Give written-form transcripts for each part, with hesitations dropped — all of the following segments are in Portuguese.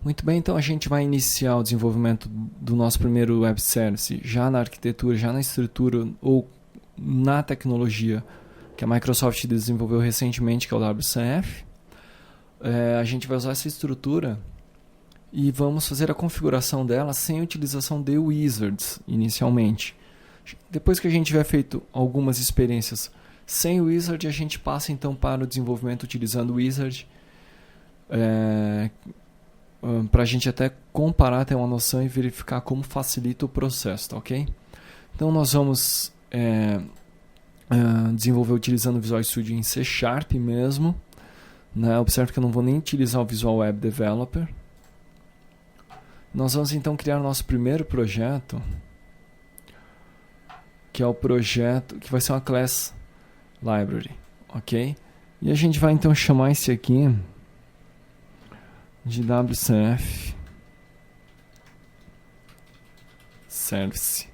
Muito bem, então a gente vai iniciar o desenvolvimento do nosso primeiro web service já na arquitetura, já na estrutura ou na tecnologia que a Microsoft desenvolveu recentemente, que é o WCF. A gente vai usar essa estrutura e vamos fazer a configuração dela sem utilização de wizards inicialmente. Depois que a gente tiver feito algumas experiências sem wizard, a gente passa então para o desenvolvimento utilizando wizard, para a gente até comparar, ter uma noção e verificar como facilita o processo, tá ok? Então nós vamos desenvolver utilizando o Visual Studio em C# mesmo, né? Observe que eu não vou nem utilizar o Visual Web Developer. Nós vamos então criar o nosso primeiro projeto, que é o projeto que vai ser uma class library, ok? E a gente vai então chamar esse aqui de WCF Service,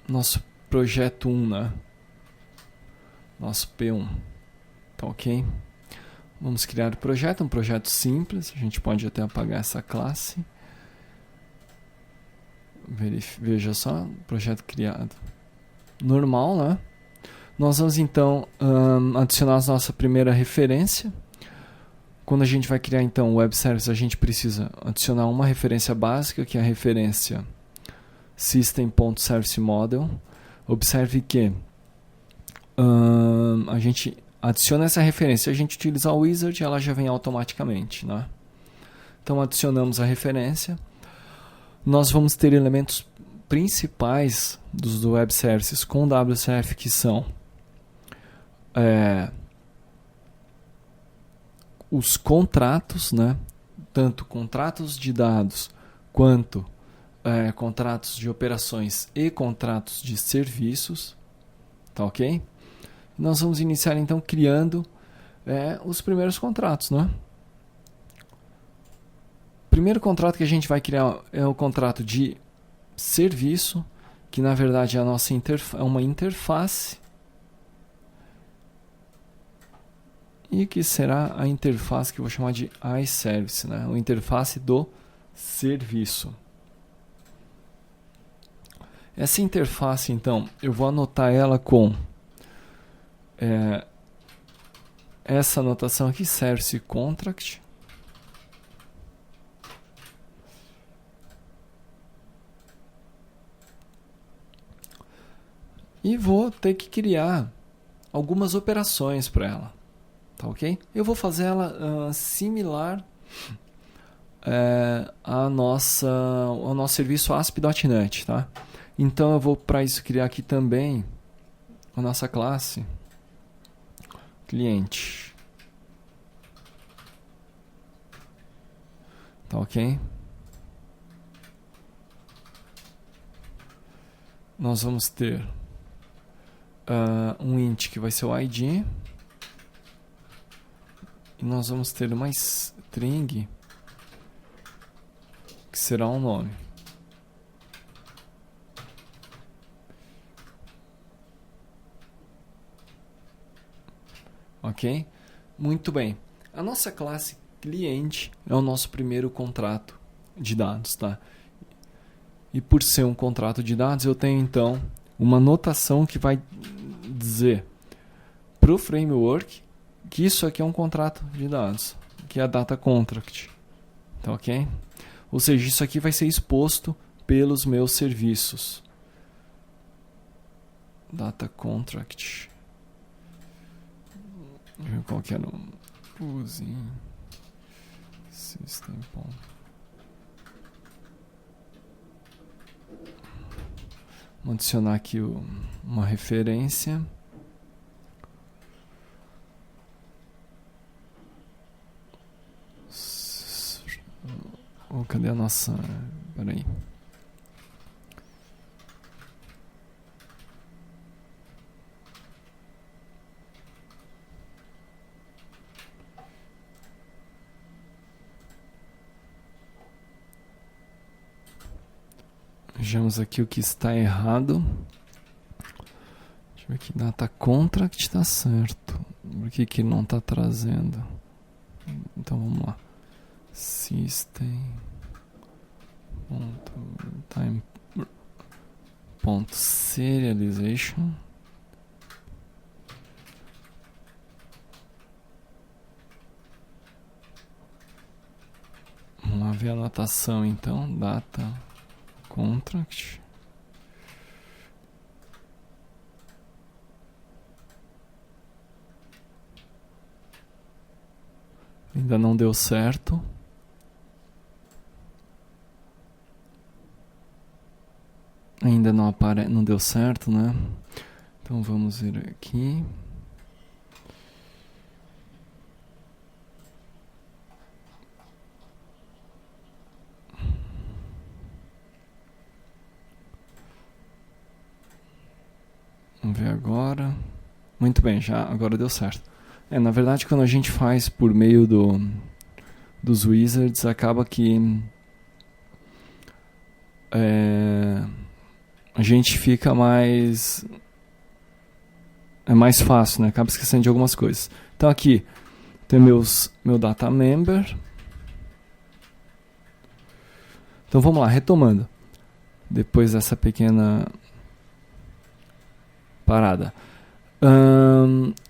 nosso projeto 1, né? Nosso P1, tá ok? Vamos criar o projeto, um projeto simples, a gente pode até apagar essa classe. Veja só, projeto criado normal, né? Nós vamos então adicionar a nossa primeira referência. Quando a gente vai criar então o web service, a gente precisa adicionar uma referência básica, que é a referência system.serviceModel. Observe que a gente adiciona essa referência, se a gente utilizar o wizard, ela já vem automaticamente, né? Então adicionamos a referência. Nós vamos ter elementos principais dos web services com WCF, que são os contratos, né? Tanto contratos de dados quanto contratos de operações e contratos de serviços, tá ok? Nós vamos iniciar então criando os primeiros contratos, né? O primeiro contrato que a gente vai criar é o contrato de serviço, que na verdade é a nossa uma interface, e que será a interface que eu vou chamar de iService, né? A interface do serviço. Essa interface, então, eu vou anotar ela com essa anotação aqui, Service Contract. E vou ter que criar algumas operações para ela, tá ok? Eu vou fazer ela similar ao nosso serviço ASP.NET, tá? Então eu vou para isso criar aqui também a nossa classe cliente, tá ok? Nós vamos ter um int que vai ser o ID, e nós vamos ter uma string que será um nome. Ok? Muito bem. A nossa classe cliente é o nosso primeiro contrato de dados, tá? E por ser um contrato de dados, eu tenho então uma notação que vai dizer para o framework que isso aqui é um contrato de dados, que é a data contract, tá ok? Ou seja, isso aqui vai ser exposto pelos meus serviços. Data contract. Deixa eu ver qual que era o using system. Vamos adicionar aqui uma referência. Cadê a nossa... Peraí. Vejamos aqui o que está errado. Deixa eu ver aqui, data contract está certo. Por que não está trazendo? Então vamos lá. system.time.serialization. Vamos lá ver a anotação então, data contract. Ainda não deu certo. Ainda não deu certo, né? Então vamos ver aqui. Vamos ver agora. Muito bem, agora deu certo. Na verdade, quando a gente faz por meio dos wizards, acaba que a gente fica mais... É mais fácil, né? Acaba esquecendo de algumas coisas. Então aqui tem meu data member. Então vamos lá, retomando. Depois dessa pequena parada.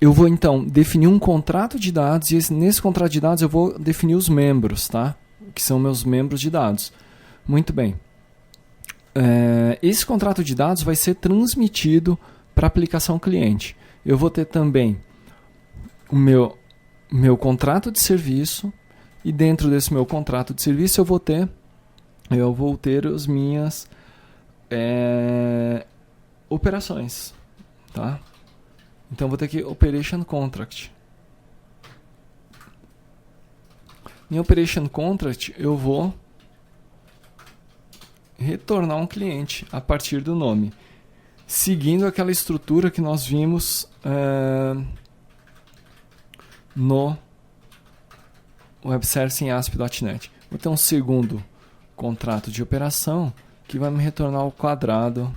Eu vou então definir um contrato de dados e nesse contrato de dados eu vou definir os membros, tá? Que são meus membros de dados. Muito bem. Esse contrato de dados vai ser transmitido para a aplicação cliente. Eu vou ter também o meu contrato de serviço e dentro desse meu contrato de serviço eu vou ter as minhas operações, tá? Então vou ter aqui Operation Contract. Em Operation Contract eu vou retornar um cliente a partir do nome, seguindo aquela estrutura que nós vimos no Web Service em ASP.NET. Vou ter um segundo contrato de operação que vai me retornar o quadrado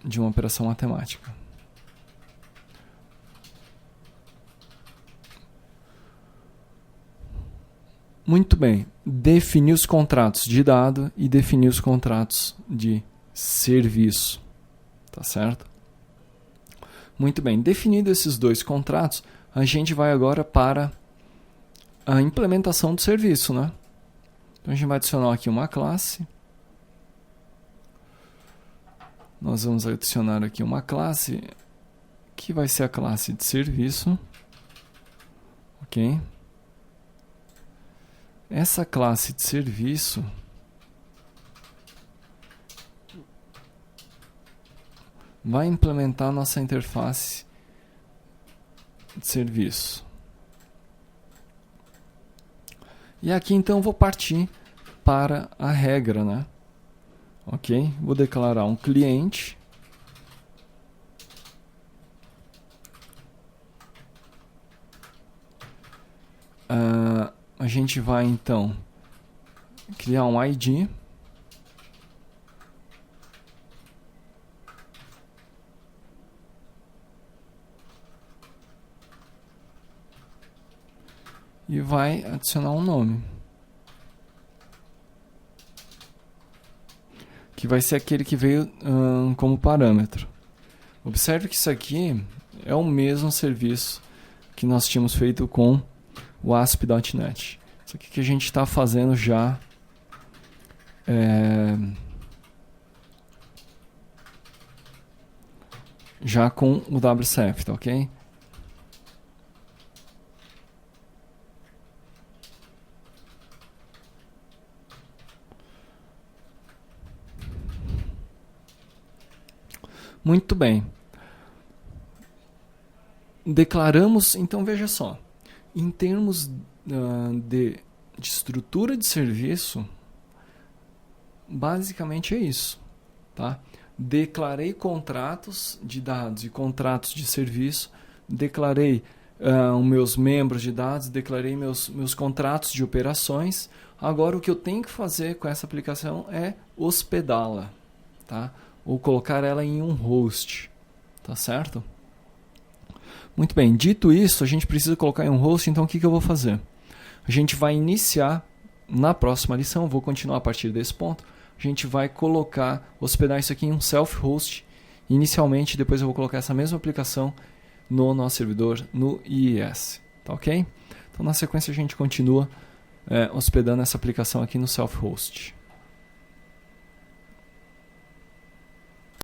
de uma operação matemática. Muito bem, definir os contratos de dado e definir os contratos de serviço, tá certo? Muito bem, definido esses dois contratos, a gente vai agora para a implementação do serviço, né? Então a gente vai adicionar aqui uma classe. Nós vamos adicionar aqui uma classe que vai ser a classe de serviço, ok? Essa classe de serviço vai implementar nossa interface de serviço. E aqui então vou partir para a regra, né? Ok? Vou declarar um cliente. A gente vai então criar um ID. E vai adicionar um nome. Que vai ser aquele que veio como parâmetro. Observe que isso aqui é o mesmo serviço que nós tínhamos feito com o ASP.NET. Isso aqui que a gente está fazendo já com o WCF, tá ok? Muito bem. Declaramos, então veja só, em termos de estrutura de serviço, basicamente é isso, tá? Declarei contratos de dados e contratos de serviço, declarei os meus membros de dados, declarei meus contratos de operações. Agora o que eu tenho que fazer com essa aplicação é hospedá-la, tá? Ou colocar ela em um host, tá certo? Muito bem, dito isso, a gente precisa colocar em um host, então o que eu vou fazer? A gente vai iniciar na próxima lição, vou continuar a partir desse ponto, a gente vai hospedar isso aqui em um self-host inicialmente, depois eu vou colocar essa mesma aplicação no nosso servidor no IIS, tá ok? Então na sequência a gente continua hospedando essa aplicação aqui no self-host.